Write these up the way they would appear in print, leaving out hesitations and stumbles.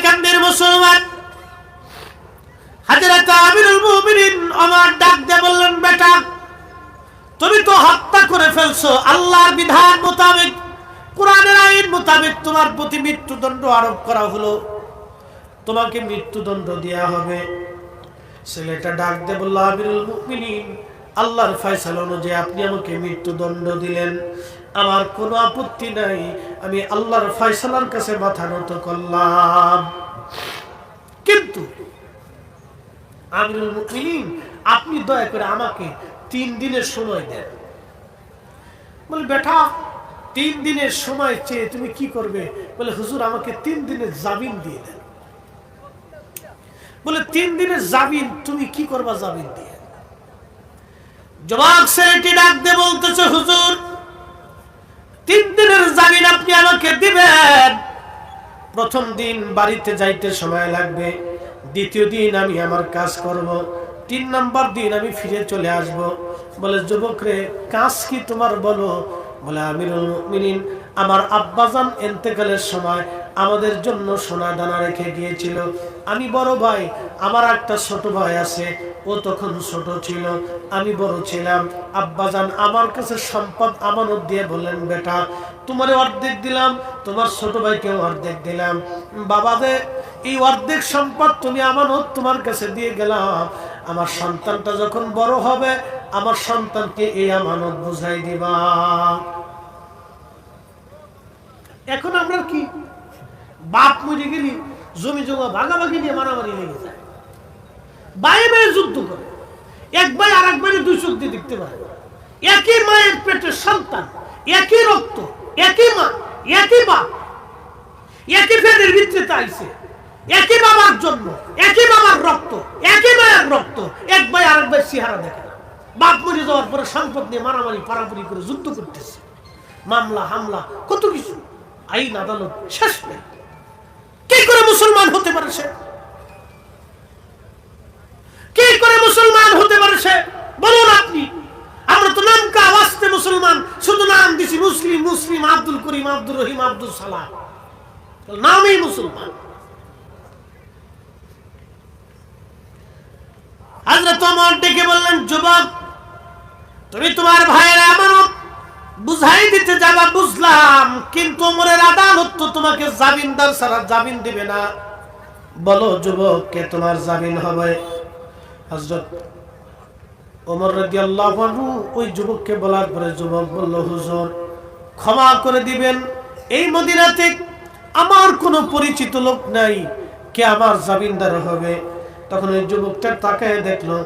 কান্দের মুসলমান। হযরত আমিরুল মুমিনিন ওমর ডাক দিয়ে বললেন, বেটা তুমি তো হত্যা করে ফেলছো, আল্লাহর বিধান মোতাবেক, কোরআনের আইন মোতাবেক তোমার প্রতি মৃত্যুদণ্ড আরোপ করা হলো, তোমাকে মৃত্যুদণ্ড দেয়া হবে। ছেলেটা ডাক দিয়ে বলল, আমিরুল মুমিনিন, আল্লাহর ফয়সালা অনুযায়ী আপনি আমাকে মৃত্যুদণ্ড দিলেন, আমার কোনো আপত্তি নাই, আমি আল্লাহর ফয়সালার কাছে মাথা নত করলাম। কিন্তু আমিরুল মুমিনিন, আপনি দয়া করে আমাকে 3 দিনের সময় দেন। বলে, বেটা 3 দিনের সময় চেয়ে তুমি কি করবে? বলে, হুজুর আমাকে 3 দিনের জামিন দিয়ে দেন। বলে, 3 দিনের জামিন তুমি কি করবা জামিন দিয়ে? যুবক ছেলেটি ডাক দিয়ে বলতেছে, হুজুর 3 দিনের জামিন আপনি আমাকে দিবেন। প্রথম দিন বাড়িতে যাইতে সময় লাগবে, দ্বিতীয় দিন আমি আমার কাজ করব, 3 নম্বর দিন আমি ফিরে চলে আসব। বলে, যুবক রে, কাজ কি তোমার বলো? বলে, আমিরুল মুমিনিন, আমার আব্বাজান ইন্তেকালের সময় আমাদের জন্য সোনা দানা রেখে গিয়েছিল। আমি বড় ভাই, আমার একটা ছোট ভাই আছে, ও তখন ছোট ছিল, আমি বড় ছিলাম। আব্বাজান আমার কাছে সম্পদ আমানত দিয়ে বললেন, বেটা তোমারে অর্ধেক দিলাম, তোমার ছোট ভাইকেও অর্ধেক দিলাম। বাবা রে, এই অর্ধেক সম্পদ তুমি আমানত তোমার কাছে দিয়ে গেলাম, আমার সন্তানটা যখন বড় হবে আমার সন্তানকে এই আমানত বুঝাই দিবা। এখন আমরা কি, বাপ মরে গেলি জমি জমা ভাগাভাগি নিয়ে মারামারি লেগে যায়, ভাই ভাই যুদ্ধ করে, এক ভাই আর এক ভাইয়ের 2 চোখ দিয়ে দেখতে পারে, একই মায়ের পেটের সন্তান, একই রক্ত, একই মা, একই বাপ, একই পেটের ভিতরে আইছে, একই বাবার জন্য, একই বাবার রক্ত, একই মায়ের রক্ত, এক ভাই আর এক ভাই চেহারা দেখে না। বাপ মরে যাওয়ার পরে সম্পদ নিয়ে মারামারি পারাপারি করে যুদ্ধ করতেছে, মামলা হামলা কত কিছু, আইন আদালত শেষ নেই। কি করে মুসলমান হতে পারে সে? কি করে মুসলমান হতে পারে সে? বলুন আপনি। আমরা তো নাম কা ওয়াস্তে মুসলমান, শুধু নাম দিছি মুসলিম, মুসলিম আব্দুল করিম, আব্দুর রহিম, আব্দুল সালাম, নামই মুসলমান। হযরত ওমর ডেকে বললেন, যুবক তুমি তোমার ভাইয়ের আমানত বুঝাই দিতে যাবা বুঝলাম, কিন্তু ওমরের আদালত তো তোমাকে জামিনদার ছাড়া জামিন দিবে না। বলো যুবক, কে তোমার জামিন হবে? হযরত ওমর রাদিয়াল্লাহু আনহু ওই যুবককে বলার পরে যুবক বলল, হুজুর ক্ষমা করে দিবেন, এই মদিনাতে আমার কোনো পরিচিত লোক নাই, কে আমার জামিনদার হবে? তখন ওই যুবকটা তাকায় দেখলো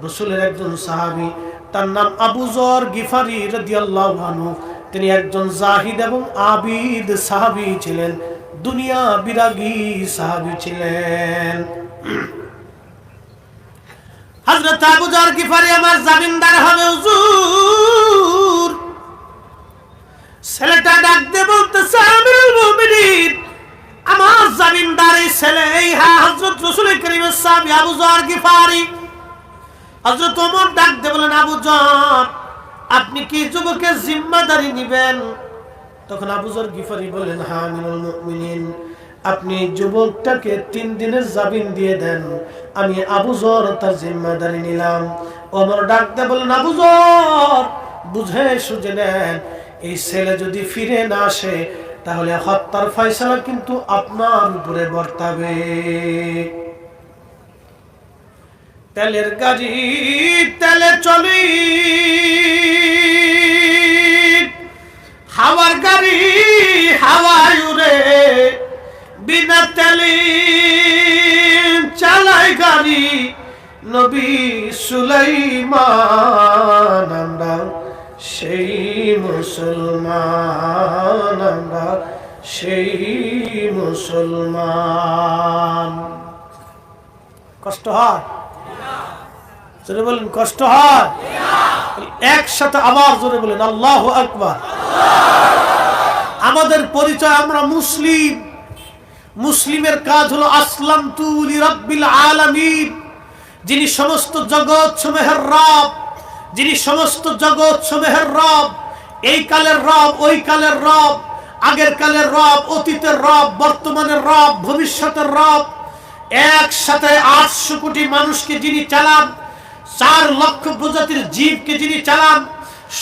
রাসূলের একজন সাহাবী, তার নাম আবু যর গিফারি রাদিয়াল্লাহু আনহু। তিনি একজন জাহিদ এবং আবিদ সাহাবী ছিলেন, দুনিয়া বিরাগী সাহাবী ছিলেন। হযরত আবু যর গিফারি আমার জামিনদার হবে হুজুর। ছেলেটা ডাক দিয়ে বলতেছে, আমিরুল মুমিনিন, আমার জামিনদার এই ছেলে, এই হযরত রাসূল করিমের সাহাবী আবু যর গিফারি। হযরত ওমর ডাক দিয়ে বলেন, আবু যর, আপনি কি যুবকের জিম্মাদারি নেবেন? তখন আবু যর গিফারি বলেন, হ্যাঁ আমিরুল মুমিনিন, আপনি যুবকটাকে 3 দিনের জামিন দিয়ে দেন, আমি আবু যর তার জিম্মাদারি নিলাম। ওমর ডাক দিয়ে বলেন, আবু যর বুঝে সুঝে নেন, এই ছেলে যদি ফিরে না আসে তাহলে হত্যার ফয়সালা কিন্তু আপনার উপরে বর্তাবে। তেলের গাড়ি তেলে চলি, হাওয়ার গাড়ি হাওয়ায় উড়ে, বিনা তেলে চালায় গাড়ি নবী সুলাইমান। আমরা সেই মুসলমান, আমরা সেই মুসলমান। কষ্ট হয়? জোরে বলেন, কষ্ট হয়? একসাথে আবার জোরে বলেন, আল্লাহু আকবার। আমাদের পরিচয়, আমরা মুসলিম। মুসলিমের কাজ হলো আসলামতু লিরাব্বিল আলামিন, যিনি সমস্ত জগৎ সমূহের রব, যিনি সমস্ত জগৎ সমূহের রব, এই কালের রব, ওই কালের রব, আগের কালের রব, অতীতের রব, বর্তমানের রব, ভবিষ্যতের রব, একসাথে 800 কোটি মানুষকে যিনি চালান, 4 লক্ষ প্রজাতির জীবকে যিনি চালান,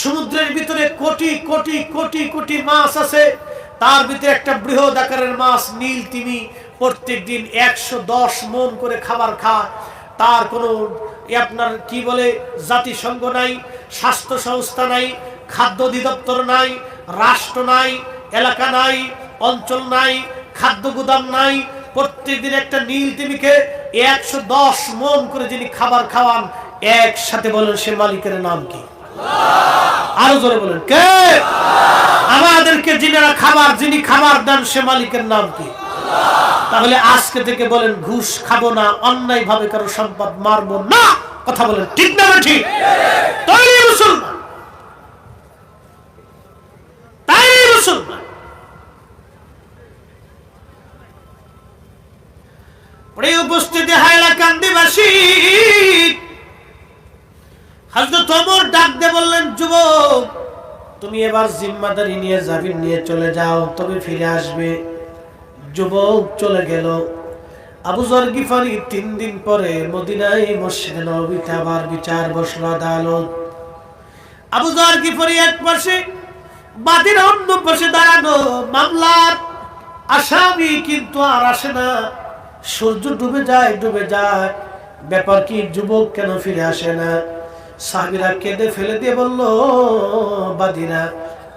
সমুদ্রের ভিতরে কোটি কোটি কোটি কোটি মাছ আছে, তার ভিতরে একটা বৃহৎ আকারের মাছ নীল তিমি প্রত্যেকদিন 110 মণ করে খাবার খায়। তার কোনো আপনার কি বলে জাতিসংঘ নাই, স্বাস্থ্য সংস্থা নাই, খাদ্য অধিদপ্তর নাই, রাষ্ট্র নাই, এলাকা নাই, অঞ্চল নাই, খাদ্য গুদাম নাই। প্রত্যেকদিন একটা নীল তিমিকে 110 মণ করে যিনি খাবার খাওয়ান, একসাথে বলেন সে মালিকের নাম কি? আরো জোরে বলেন কে? আমাদেরকে যিনি খাবার দেন সে মালিকের নাম কি? তাহলে আজকে থেকে বলেন ঘুষ খাবো না, অন্যায় ভাবে কারো সম্পদ মারবো না। কথা বলেন ঠিক না ঠিক? তাই মুসলমান, তাই মুসলমান। প্রিয় উপস্থিতি, হাইলাকান্দিবাসী, হযরত ওমর ডাক দিয়ে বললেন, যুবক তুমি এবার জিম্মাদারি নিয়ে যাবি, নিয়ে চলে যাও, তবে ফিরে আসবে। যুবক চলে গেল। আবু যর গিফারি 3 দিন পরে মদিনায় মসজিদে নববীতে আবার বিচার বসল, আদালত। আবু যর গিফারি এক পাশে, বাদীরা অন্য পাশে দাঁড়ানো, মামলার আসামি কিন্তু আর আসে না। সূর্য ডুবে যায়, ডুবে যায়। ব্যাপার কি, যুবক কেন ফিরে আসে না? সাহাবীরা কেঁদে ফেলে দিয়ে বলল, বাদীরা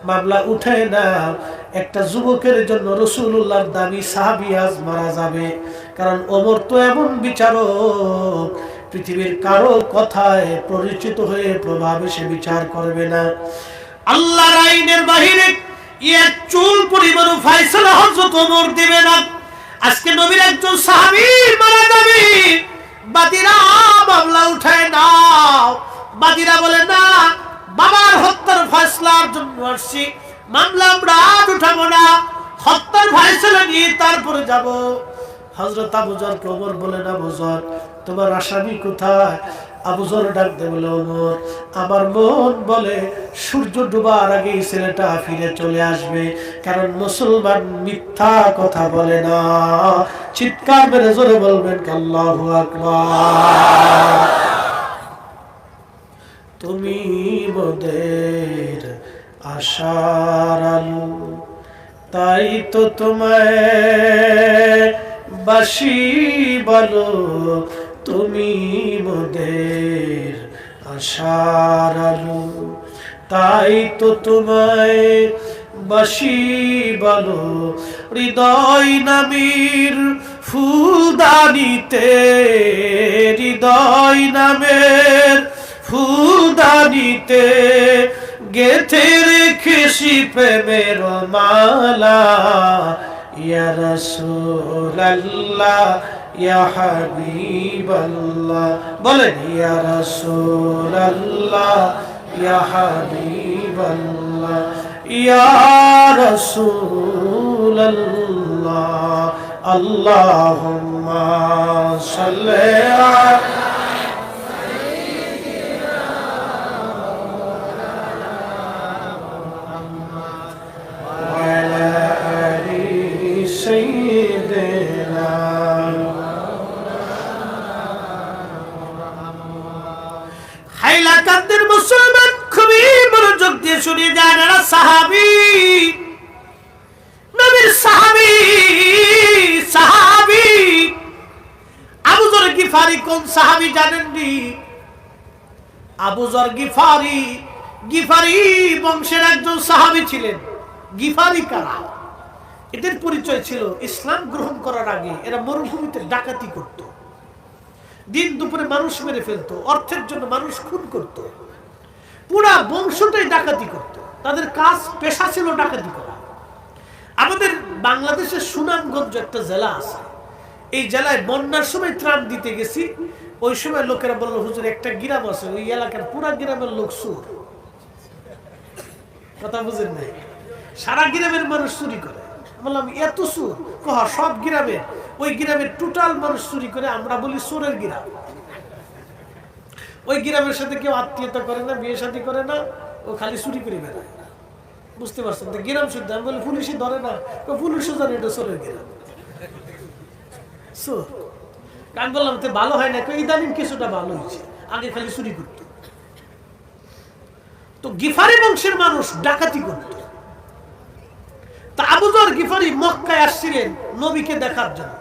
মামলা উঠায় না, একটা যুবকের জন্য রাসূলুল্লাহর দাবি সাহাবী আজ মারা যাবে। কারণ ওমর তো এমন বিচারক, পৃথিবীর কারো কথায় পরিচিত হয়ে প্রভাবে সে বিচার করবে না। আল্লাহর আইনের বাহিরে এক চুল পরিমাণ ফয়সালা হযরত ওমর দিবে না। আজকে নবীর একজন সাহাবী মারা যাবে, বাদীরা মামলা উঠায় নাও। বাদীরা বলে, না, বাবার হত্যার ফয়সালার জন্য আসছি, মামলা আমরা উঠাবো না, হত্যার ফয়সালা নিয়ে তারপরে যাব। হযরত আবু যরকে ওমর বলেন, আবু যর তোমার আসামি কোথায়? আবু যর ডাক দিয়ে বলে, ওমর আমার মন বলে সূর্য ডুবার আগেই ছেলেটা ফিরে চলে আসবে, কারণ মুসলমান মিথ্যা কথা বলে না। চিৎকার মেরে জোরে বলবেন আল্লাহু আকবার। তুমি মোদের আশার আলো, তাই তো তোমায় বাসি বলো, তুমি মোদের আশার আলো, তাই তো তোমায় বাসি বলো। হৃদয় নামের ফুলদানিতে, হৃদয় নামের ফুলদানিতে গেথে রেখেছি প্রেমের মালা। ইয়া রাসূলুল্লাহ, ইয়া হাবিবাল্লাহ, বলেন ইয়া রাসূলুল্লাহ, ইয়া হাবিবাল্লাহ, ইয়া রাসূলুল্লাহ, আল্লাহুম্মা সাল্লি আলা হাইলাকান্দির মুসলমান খুবই মনোযোগ দিয়ে শুনে যান। এরা সাহাবী, নবীর সাহাবী, সাহাবী। আবু যর গিফারি কোন সাহাবী জানেননি? আবু যর গিফারি, গিফারি বংশের একজন সাহাবী ছিলেন। গিফারি কারা? এদের পরিচয় ছিল ইসলাম গ্রহণ করার আগে এরা মরুভূমিতে ডাকাতি করত, দিন দুপুরে মানুষ মেরে ফেলতো, অর্থের জন্য মানুষ খুন করত, পুরা বংশটাই ডাকাতি করত। তাদের কাজ, পেশা ছিল ডাকাতি করা। আমাদের বাংলাদেশের সুনামগঞ্জ একটা জেলা আছে, এই জেলায় বন্যার সময় ত্রাণ দিতে গেছি। ওই সময় লোকেরা বললো, হুজুর একটা গ্রাম আছে, ওই এলাকার পুরা গ্রামের লোক চোর। কথা বুঝেন নাই? সারা গ্রামের মানুষ চুরি করে। বললাম এত চোর? কহ সব গ্রামে, ওই গ্রামের টোটাল মানুষ চুরি করে। আমরা বলি চোরের গ্রাম। ওই গ্রামের সাথে কেউ আত্মীয়তা করে না, বিয়ে শাদী করে না, ও খালি চুরি করে বেড়ায়। বুঝতে পারছেন তো? গ্রাম শুদ্ধ। আমি বলি পুলিশই ধরে না, পুলিশও জানে এটা চোরের গ্রাম। আমি বললাম তো ভালো হয় না, ইদানিং কিছুটা ভালো হয়েছে, আগে খালি চুরি করত। তো গিফারি বংশের মানুষ ডাকাতি করত। তা আবু যর গিফারি মক্কায় আসছিলেন নবীকে দেখার জন্য।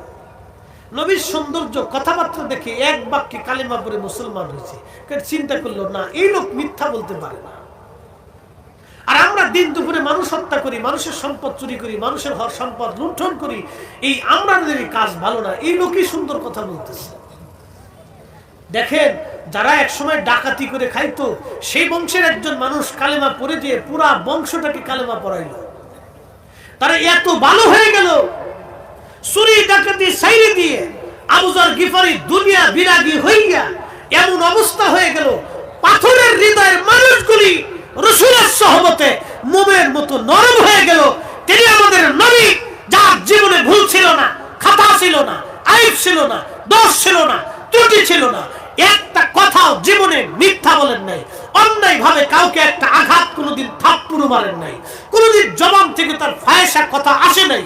নবীর সৌন্দর্য কথাবার্তা দেখে এক বাক্যে কালিমা পড়ে মুসলমান হয়েছে। চিন্তা করলো না, এই লোক মিথ্যা বলতে পারে না। আর আমরা দিন দুপুরে মানুষ হত্যা করি, মানুষের সম্পদ চুরি করি, মানুষের সম্পদ লুণ্ঠন করি, এই আমাদের কাজ ভালো না। এই লোকই সুন্দর কথা বলতেছে। দেখেন, যারা একসময় ডাকাতি করে খাইতো, সেই বংশের একজন মানুষ কালেমা পড়ে দিয়ে পুরা বংশটাকে কালেমা পড়াইল। তারা এত ভালো হয়ে গেল, চুরি ডাকাতি সাইরে দিয়ে আবু যর গিফারি দুনিয়া বিরাগী হইয়া এমন অবস্থা হয়ে গেল, পাথরের হৃদয়ের মানুষগুলি রাসূলের সোহবতে মোমের মতো নরম হয়ে গেল। তিনি আমাদের নবী, যার জীবনে ভুল ছিল না, খাতা ছিল না, আইব ছিল না, দোষ ছিল না, ত্রুটি ছিল না, একটা কথাও জীবনে মিথ্যা বলেন নাই, অন্যায় ভাবে কাউকে একটা আঘাত কোনোদিন থাপ্পড় মারেন নাই, কোনোদিন জবান থেকে তার ফায়সা কথা আসে নাই,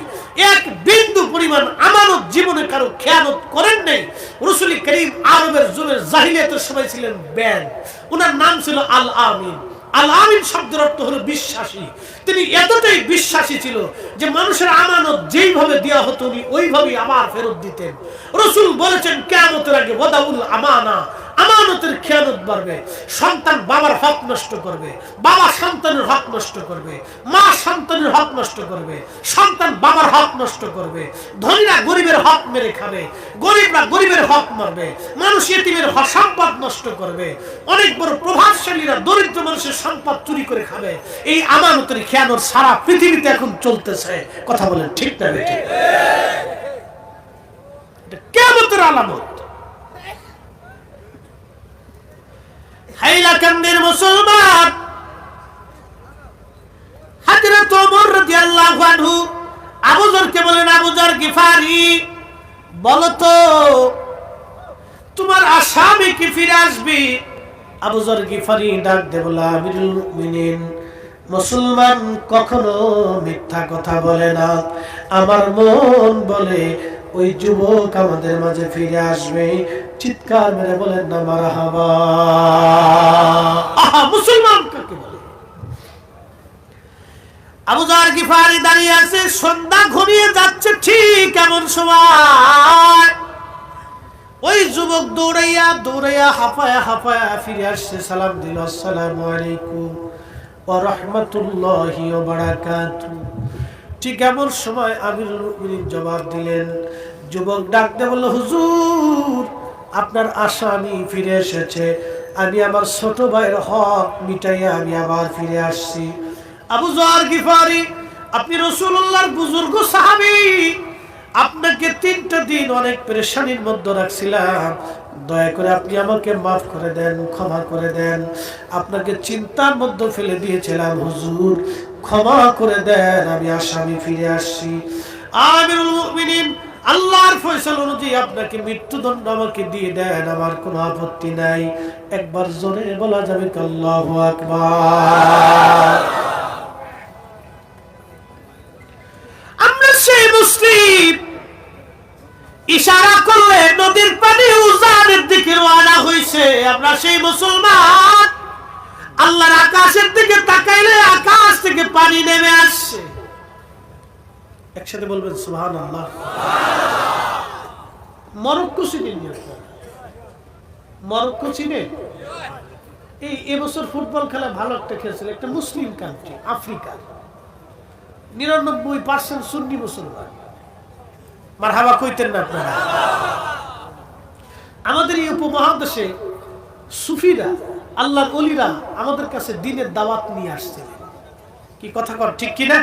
এক বিন্দু পরিমাণ আমানত জীবনে কারো খেয়ানত করেন নাই। রাসূল করিম আরবের যুগের জাহিলিয়াতের সময় ছিলেন ব্যান, ওনার নাম ছিল আল আমিন। আল আমিন শব্দের অর্থ হলো বিশ্বাসী। তিনি এতটাই বিশ্বাসী ছিল যে মানুষের আমানত যেইভাবে দেওয়া হতো উনি ওইভাবেই আবার ফেরত দিতেন। রাসূল বলেছেন, কিয়ামতের আগে ওয়াদাউল আমানা, আমানতের খেয়ানত বাড়বে। সন্তান বাবার হক নষ্ট করবে, বাবা সন্তানের হক নষ্ট করবে, মা সন্তানের হক নষ্ট করবে, সন্তান বাবার হক নষ্ট করবে, ধনীরা গরিবের হক মেরে খাবে, গরিবরা গরিবের হক মারবে, মানুষ ইতিমের সম্পদ নষ্ট করবে, অনেক বড় প্রভাবশালীরা দরিদ্র মানুষের সম্পদ চুরি করে খাবে। এই আমানতের খেয়ানত সারা পৃথিবীতে এখন চলতেছে। কথা বলেন ঠিক না বেঠিক? এটা কিয়ামতের আলামত। হাইলাকান্দির মুসলমান হযরত ওমর রাদিয়াল্লাহু আনহু আবু যরকে বলেন, আবু যর গিফারি, বলো তো তোমার আসামি কি ফিরে আসবে? আবু যর গিফারি ডাক দিয়ে বলল, আমিরুল মুমিনিন, মুসলমান কখনো মিথ্যা কথা বলে না। আমার মন বলে ওই যুবক আমাদের মাঝে ফিরে আসবে। চিৎকার মেরে বলেন না মারহাবা। আহা, মুসলমান কাকে বলে? আবু যর গিফারি দাঁড়িয়ে আছে, সন্ধ্যা ঘনিয়ে যাচ্ছে, ঠিক এমন সময় ওই যুবক দৌড়াইয়া দৌড়াইয়া হাঁপায়া হাঁপায়া ফিরে আসছে, সালাম দিল, আসসালামু আলাইকুম ওয়া রাহমাতুল্লাহি ওয়া বারাকাতুহু। ঠিক এমন সময় আমিরুল মুমিনিন জবাব দিলেন। যুবক ডাক দিয়ে বলল, হুজুর, আপনার আসামি ফিরে এসেছে। আমি আমার ছোট ভাইয়ের হক মিটাইয়া আমি আবার ফিরে আসছি। আবু যর গিফারি, আপনি রাসূলুল্লাহর বুজুর্গ সাহাবী, আপনাকে 3টা দিন অনেক পেরেশানির মধ্যে রাখছিলাম, দয়া করে আপনি আমাকে মাফ করে দেন, ক্ষমা করে দেন। আপনাকে চিন্তার মধ্যে ফেলে দিয়েছিলাম হুজুর, ক্ষমা করে দেন, আমি আসামি ফিরে আসছি। আমিরুল মুমিনিন, আল্লাহর ফয়সালা অনুযায়ী আপনাকে মৃত্যুদণ্ড আমাকে দিয়ে দেন, আমার কোনো আপত্তি নাই। একবার জোরে বলা যাবে কি আল্লাহু আকবার? আমরা সেই মুসলিম, ইশারা করলে নদীর পানি উজানের দিকে রওনা হইছে। আমরা সেই মুসলমান, আল্লাহর আকাশের দিকে তাকাইলে আকাশ থেকে পানি নেমে আসছে। একসাথে বলবেন সুবহানাল্লাহ। মরক্কো চিনেন? মরক্কো চিনে? এই এবছর ফুটবল খেলা ভালো একটা খেলছিল, একটা মুসলিম কান্ট্রি, আফ্রিকা, 99% সুন্নি মুসলমান। মারহাবা কইতেন না আপনারা? আমাদের এই উপমহাদেশে সুফিরা, আল্লাহর ওলিরা আমাদের কাছে দ্বীনের দাওয়াত নিয়ে আসছে। কি কথা কর ঠিক কিনা?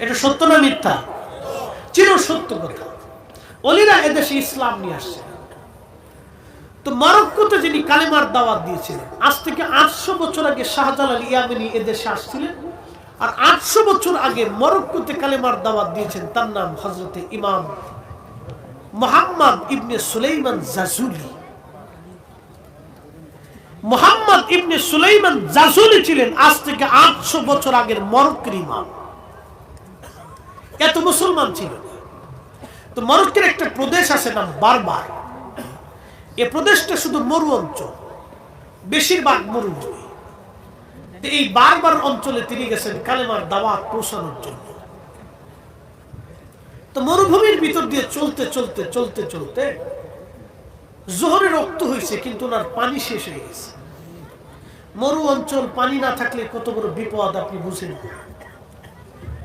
এটা সত্য না মিথ্যা? চির সত্য কথা। ওলিরা এদেশে ইসলাম নিয়ে আসছে। তো মরক্কোতে যিনি কালেমার দাওয়াত দিয়েছিলেন, আজ থেকে 800 বছর আগে শাহজালাল ইয়ামানি এদেশে আসছিলেন। আর 800 বছর আগে মরক্কোতে কালেমার দাওয়াত দিয়েছেন, তার নাম হযরতে ইমাম মুহাম্মদ ইবনে সুলাইমান জাজুলি। মুহাম্মদ ইবনে সুলাইমান জাসুলি ছিলেন আজ থেকে 800 বছর আগের মরক্কোর ইমাম। এত মুসলমান ছিল। তো মরক্কোর একটা প্রদেশ আছে নাম বারবার। এই প্রদেশটা শুধু মরু অঞ্চল, বেশিরভাগ মরুভূমি। এই বারবার অঞ্চলে তিনি গেছেন কালেমার দাওয়াত পৌঁছানোর জন্য। তো মরুভূমির ভিতর দিয়ে চলতে চলতে চলতে চলতে জোহরের রক্ত হয়েছে, কিন্তু ওনার পানি শেষ হয়ে গেছে। মরু অঞ্চল, পানি না থাকলে কত বড় বিপদ আপনি বুঝেন।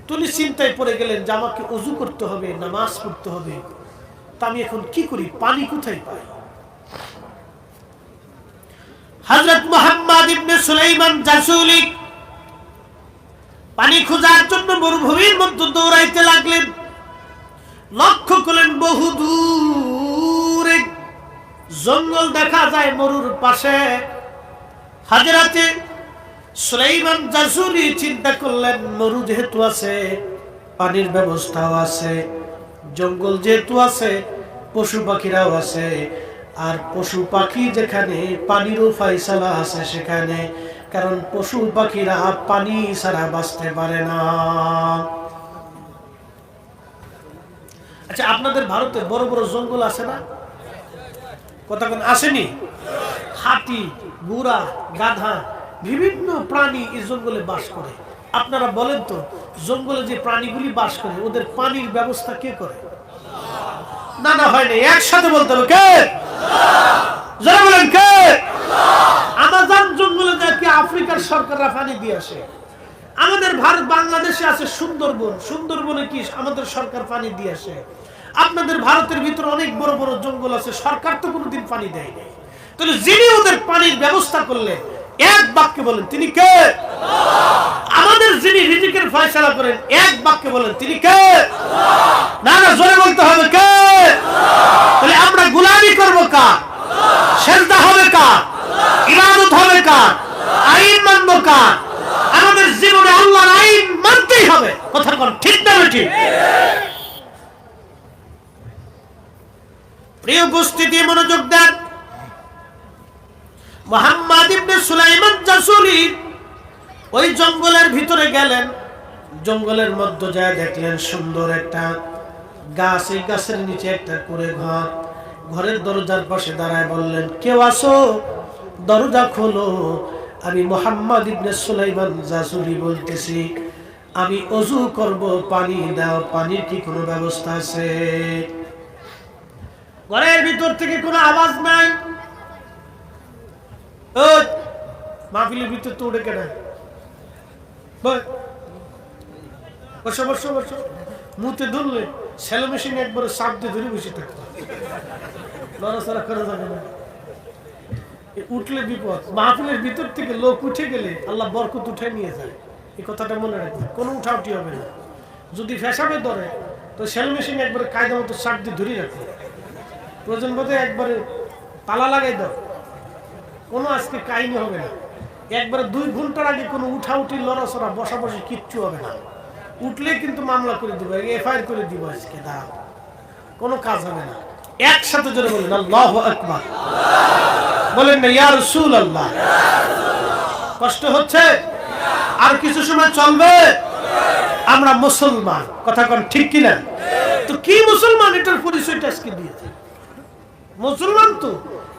তিনি চিন্তায় পড়ে গেলেন যে আমাকে ওযু করতে হবে, নামাজ পড়তে হবে, তা আমি এখন কি করি, পানি কোথায় পাই? হযরত মুহাম্মদ ইবনে সুলাইমান জাসুলি পানি খোঁজার জন্য মরুভূমির মধ্যে দৌড়াইতে লাগলেন। লক্ষ্য করলেন বহু দূরে জঙ্গল দেখা যায় মরুর পাশে। হযরতে সুলাইমান জাসুলি চিন্তা করলেন, মরু যেহেতু আছে, পানির ব্যবস্থাও আছে, জঙ্গল যেহেতু আছে, পশু পাখিরাও আছে, আর পশু পাখি যেখানে পানিরও ফায়সালা আছে সেখানে, কারণ পশু পাখিরা পানি ছাড়া বাঁচতে পারে না। আচ্ছা, আপনাদের ভারতে বড় বড় জঙ্গল আছে না? কথা কোন আসেনি? হাতি, ঘোড়া, গাধা, বিভিন্ন প্রাণী এই জঙ্গলে বাস করে। আপনারা বলেন তো, জঙ্গলে যে প্রাণীগুলি বাস করে ওদের পানির ব্যবস্থা কে করে? না না, হয় না, একসাথে বলতে হবে, কে? যারা বলেন কে? আমাজন জঙ্গলে নাকি আফ্রিকার সরকাররা পানি দিয়ে আসে। আমাদের ভারত বাংলাদেশে আছে সুন্দরবন, সুন্দরবনে কি আমাদের সরকার পানি দিয়ে আসে? আপনাদের ভারতের ভিতরে অনেক বড় বড় জঙ্গল আছে, সরকার তো কোনোদিন পানি দেয়নি। তাহলে যিনি ওদের পানির ব্যবস্থা করলেন, এক বাক্যে বলেন তিনি কে? আমাদের যিনি রিজিকের ফয়সালা করেন, এক বাক্যে বলেন তিনি কে? না না, জোরে বলতে হবে, কে? তাহলে আমরা গোলামি করব কার? সেজদা হবে কার? ইবাদত হবে কার? আইন মানব কার? আমাদের জীবনে আল্লাহর আইন মানতেই হবে। কথা কোন ঠিক না ঠিক? প্রিয় উপস্থিতি, মনোযোগ দেন। মুহাম্মদ ইবনে সুলাইমান জাসুলি ওই জঙ্গলের ভিতরে গেলেন। জঙ্গলের মধ্যে যায় দেখলেন সুন্দর একটা গাছ, এই গাছের নিচে একটা করে ঘর। ঘরের দরজার পাশে দাঁড়ায় বললেন, কেউ আসো, দরজা খোলো, আমি মুহাম্মদ ইবনে সুলাইমান জাসুলি বলতেছি, আমি ওযু করব, পানি দাও, পানির কি কোনো ব্যবস্থা আছে? ঘরের ভিতর থেকে কোনো আওয়াজ নাই। ওই মাহফিলের ভিতর তো উঠে কেন? বসো বসো বসো। মুতে ধরলে সেলো মেশিন একবারে চাপ দিয়ে ধরে বসে থাকতো, নড়াচড়া করা যাবে না, উঠলে বিপদ। মাহফিলের ভিতর থেকে লোক উঠে গেলে আল্লাহ বরকত উঠে নিয়ে যায়, এই কথাটা মনে রাখবে। কোনো উঠাউটি হবে না। যদি ফেসাবে ধরে তো সেলো মেশিন একবারে কায়দা মতো চাপ দিয়ে ধরে রাখো, প্রয়োজন বোধে একবারে তালা লাগাই দাও, কোনো আজকে কাহিনী হবে না। একবারে 2 ঘন্টার আগে কোনো উঠাউটি, লড়াচড়া, বসাবসি কিচ্ছু হবে না। উঠলে কিন্তু মামলা করে দিব, এফআইআর করে দিব আজকে, দাঁড়াও, কোনো কাজ হবে না। একসাথে জোরে বলেন আল্লাহু আকবার, বলেন না ইয়া রাসূলুল্লাহ। কষ্ট হচ্ছে? আর কিছু সময় চলবে। আমরা মুসলমান, কথা কোন ঠিক কিনা? তো কি মুসলমান, এটার পরিচয়টা আজকে দিয়েছে। মুসলমান তো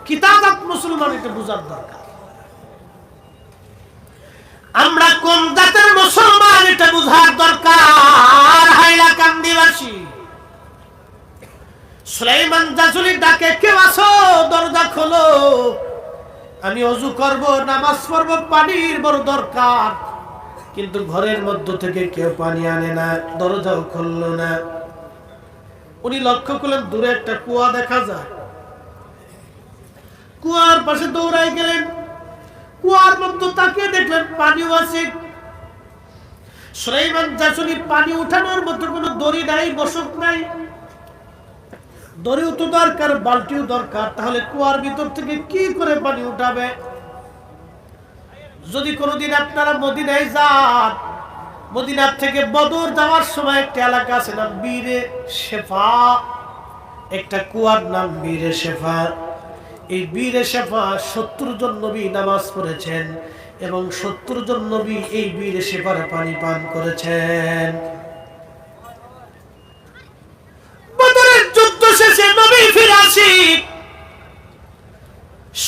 কিতাবাত মুসলমান, এটা বোঝার দরকার। আমরা কোন জাতের মুসলমান এটা বোঝার দরকার। হাইলাকান্দিবাসী সুলাইমান জাসুলি ডাকে, কেউ আসো, দরজা খোলো, আমি ওযু করব, নামাজ পড়ব, পানির বড় দরকার। কিন্তু ঘরের মধ্য থেকে কেউ পানি আনে না, দরজাও খুললো না। উনি লক্ষ্য করলেন দূরে একটা কুয়া দেখা যায়। কুয়ার পাশে দৌড়াই গেলেন। কুয়ার মধ্যে তাকিয়ে দেখলেন পানিও আছে। সুলাইমান জাসুলি পানি উঠানোর মতো কোনো দড়ি নাই, বসক নাই। দড়িও তো দরকার, বালতিও দরকার, তাহলে কুয়ার ভিতর থেকে কি করে পানি উঠাবে? যদি কোনোদিন আপনারা মদিনায় যান, মদিনার থেকে বদর যাওয়ার সময় একটা এলাকা আছে নাম বীরে শেফা, একটা কুয়ার নাম বীরে শেফা। এই বীরে শেফা 70 জন নবী নামাজ পড়েছেন এবং 70 জন নবী এই বীরে শেফার পানি পান করেছেন। বদরের যুদ্ধ শেষে নবী ফিরে আসি,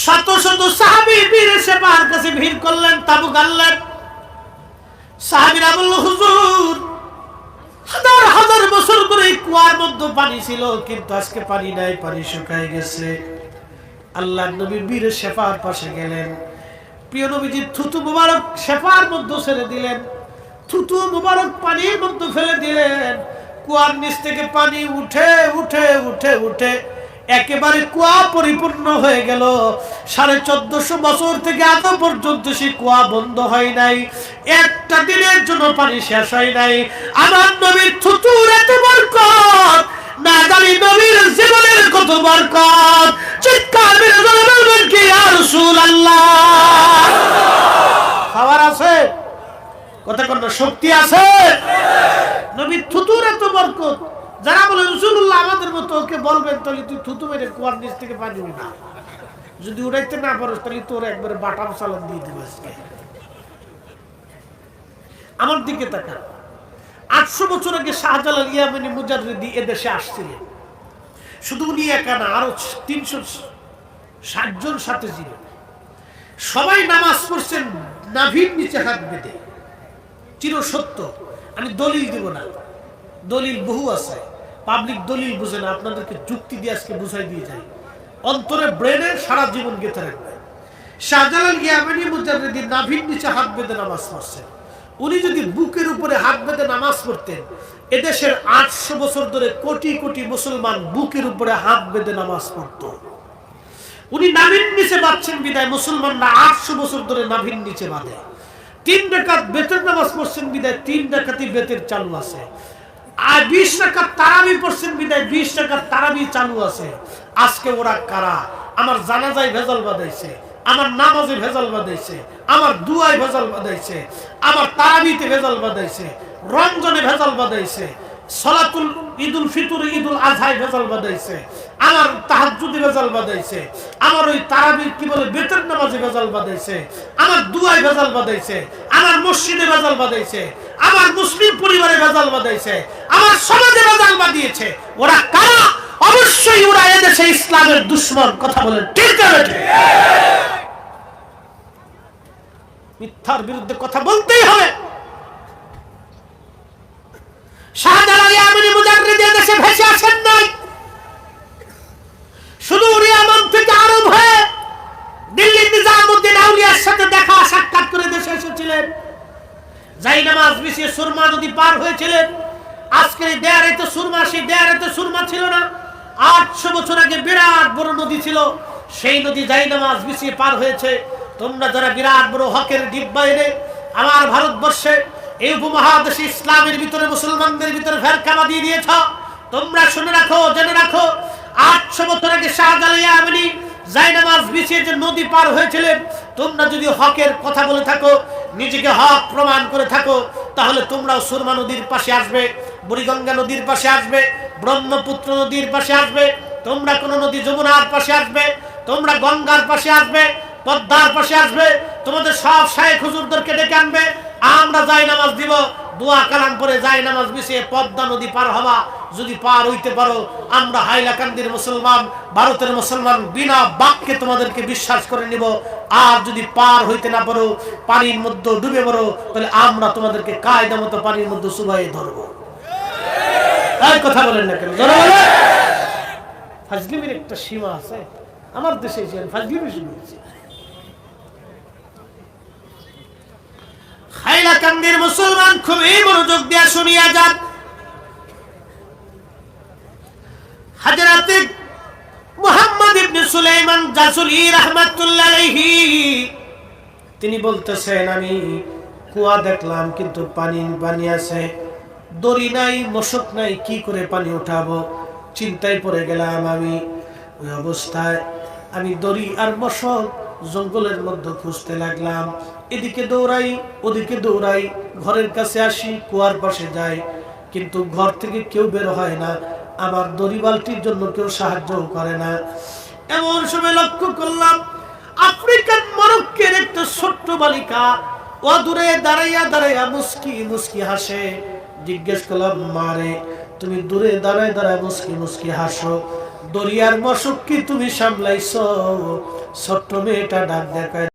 শত শত সাহাবী বীরে শেফার কাছে ভিড় করলেন, তাবু গাড়লেন। সাহাবীরা বলল, হুজুর হাজার হাজার বছর ধরে এই কুয়ার মধ্যে পানি ছিল, কিন্তু আজকে পানি নাই, পানি শুকায় গেছে। আল্লাহর নবী বীর শেফার পাশে গেলেন, প্রিয় নবীজি থুতু মুবারক শেফার মধ্যে ছেড়ে দিলেন, থুতু মুবারক পানির মধ্যে ফেলে দিলেন। কুয়ার নিচ থেকে পানি উঠে উঠে উঠে উঠে একেবারে কুয়া পরিপূর্ণ হয়ে গেল। 1450 বছর থেকে আজ পর্যন্ত সেই কুয়া বন্ধ হয় নাই, একটা দিনের জন্য পানি শেষ হয় নাই। আমার নবীর থুতুর এত বরকত, না জানি নবীর জীবনের কত বরকত। চিৎকার মেরে বলবেন কি ইয়া রাসূলুল্লাহ? খাবার আছে, কথা কোন শক্তি আছে? নবীর থুতুর এত বরকত, যারা বলে রাসূলুল্লাহ আমাদের মতো, ওকে বলবেন তাহলে তুই থুতু মেরে কুয়ার নিচ থেকে পানি উঠা, যদি উড়াইতে না পারোস তাহলে তোর একবারে বাটাম চালান দিয়ে দিবে। আমার দিকে তাকা। 800 বছর আগে শাহজালাল ইয়ামানি মুজাদ্দিদি এদেশে আসছিলেন। শুধু উনি একা না, আরো 360 জন সাথে ছিল। সবাই নামাজ পড়ছেন নাভির নিচে হাত বেঁধে। চির সত্য, আমি দলিল দিব না, দলিল বহু আছে, পাবলিক দলিল বুঝে না, আপনাদেরকে যুক্তি দিয়ে আজকে বুঝাই দিয়ে যাই, অন্তরে ব্রেনে সারা জীবন গেঁথে রাখবে। শাহজালাল ইয়ামানি মুজাদ্দিদি নাভির নিচে হাত বেঁধে নামাজ পড়ছেন। উনি যদি বুকের উপরে হাত বেঁধে নামাজ পড়তেন, এদেশের 800 বছর ধরে কোটি কোটি মুসলমান বুকের উপরে হাত বেঁধে নামাজ পড়ত। উনি নাভির নিচে বাঁধছেন বিদায় মুসলমানরা 800 বছর ধরে নাভির নিচে বাঁধে। 3 রাকাত বেতের নামাজ পড়ছেন বিদায় 3 রাকাতই বেতের চালু আছে। আর 20 রাকাত তারাবি পড়ছেন বিদায় 20 রাকাত তারাবি চালু আছে। আজকে ওরা কারা? আমার জানাজায় ভেজাল বাঁধাইছে, আমার নামাজে ভেজাল বাঁধাইছে, আমার দুয়ায় ভেজাল বাঁধাইছে, আমার তারাবিতে ভেজাল বাঁধাইছে, রমজানে ভেজাল বাঁধাইছে, সালাতুল ঈদুল ফিতর ঈদুল আজহায় ভেজাল বাঁধাইছে, আমার তাহাজ্জুদে ভেজাল বাঁধাইছে, আমার ওই তারাবির কি বলে বেতের নামাজে ভেজাল বাঁধাইছে, আমার দুয়ায় ভেজাল বাঁধাইছে, আমার মসজিদে ভেজাল বাঁধাইছে, আমার মুসলিম পরিবারে ভেজাল বাঁধাইছে, আমার সমাজে ভেজাল বাঁধিয়েছে। ওরা কারা? অবশ্যই ওরা এদেশে ইসলামের দুশমন। কথা বলেন ঠিক না? মিথ্যার বিরুদ্ধে কথা বলতেই হবে। শাহজালাল ইয়ামানি মুজাদ্দিদি এদেশে ভেসে আসেন নাই, শুধু ইয়ামান থেকে আরব হয়ে দিল্লির নিজামউদ্দিন আউলিয়ার সাথে দেখা সাক্ষাৎ করে দেশে এসেছিলেন। যাই নামাজ বিছিয়ে সুরমা নদী পার হয়েছিলেন। আজকের এই দেয়ারে তো সুরমা, সেই দেয়ারে তো সুরমা ছিল না। 800 বছর আগে বিরাট বড় নদী ছিল, সেই নদী যাই নামাজ বিছিয়ে পার হয়েছে। তোমরা যারা বিরাট বড় হকের ডিব্বা এনে আমার ভারতবর্ষে এই উপমহাদেশে ইসলামের ভিতরে মুসলমানদের ভিতরে ফেরকামা দিয়ে দিয়েছ, তোমরা শুনে রাখো, জেনে রাখো, 800 বছর আগে শাহজালাল ইয়ামানি যাই নামাজ বিছিয়ে যে নদী পার হয়েছিলেন, তোমরা যদি হকের কথা বলে থাকো, নিজেকে হক প্রমাণ করে থাকো, তাহলে তোমরাও সুরমা নদীর পাশে আসবে, বুড়িগঙ্গা নদীর পাশে আসবে, ব্রহ্মপুত্র নদীর পাশে আসবে, তোমরা কোন নদী যমুনার পাশে আসবে, তোমরা গঙ্গার পাশে আসবে, পদ্মার পাশে আসবে, তোমাদের সব শায়েখ হুজুরদেরকে ডেকে আনবে, আমরা যাই নামাজ দিব, দোয়া কালাম পরে যাই নামাজ বিছিয়ে পদ্মা নদী পার হবা। যদি পার হইতে পারো, আমরা হাইলাকান্দির মুসলমান, ভারতের মুসলমান বিনা বাক্যে তোমাদেরকে বিশ্বাস করে নিব। আর যদি পার হইতে না পারো, পানির মধ্যে ডুবে পড়ো, তাহলে আমরা তোমাদেরকে কায়দা মতো পানির মধ্যে চুবাইয়ে ধরবো। এই কথা বলেন না কেন? ফাজলিমের একটা সীমা আছে। আমার দেশে ফাজলিমের সীমা আছে। হাইলাকান্দির মুসলমান খুবই মনোযোগ দিয়ে শুনিয়া যান। হযরত মুহাম্মদ ইবনে সুলাইমান জাসুলি রাহমাতুল্লাহ আলাইহি তিনি বলতেছেন, আমি কুয়া দেখলাম কিন্তু পানি আছে, দড়ি নাই, মশক নাই, কি করে পানি উঠাবো? চিন্তায় পড়ে গেলাম আমি। ওই অবস্থায় আমি দড়ি আর মশক জঙ্গলের মধ্যে খুঁজতে লাগলাম। এদিকে দৌড়াই, ওদিকে দৌড়াই, ঘরের কাছে আসি, কুয়ার পাশে যাই, কিন্তু ঘর থেকে কেউ বের হয় না। আমার দড়ি বালতির জন্য কেউ সাহায্য করে না। এমন সময় লক্ষ্য করলাম আফ্রিকান মরক্কের একটা ছোট্ট বালিকা ও দূরে দাঁড়াইয়া দাঁড়াইয়া মুস্কি মুস্কি হাসে। জিজ্ঞেস করলাম, মারে তুমি দূরে দাঁড়ায় দাঁড়ায় মুস্কি মুস্কি হাসো, দরিয়ার মশক কি তুমি সামলাইছো? ছোট্ট মেয়েটা ডাক দেখায়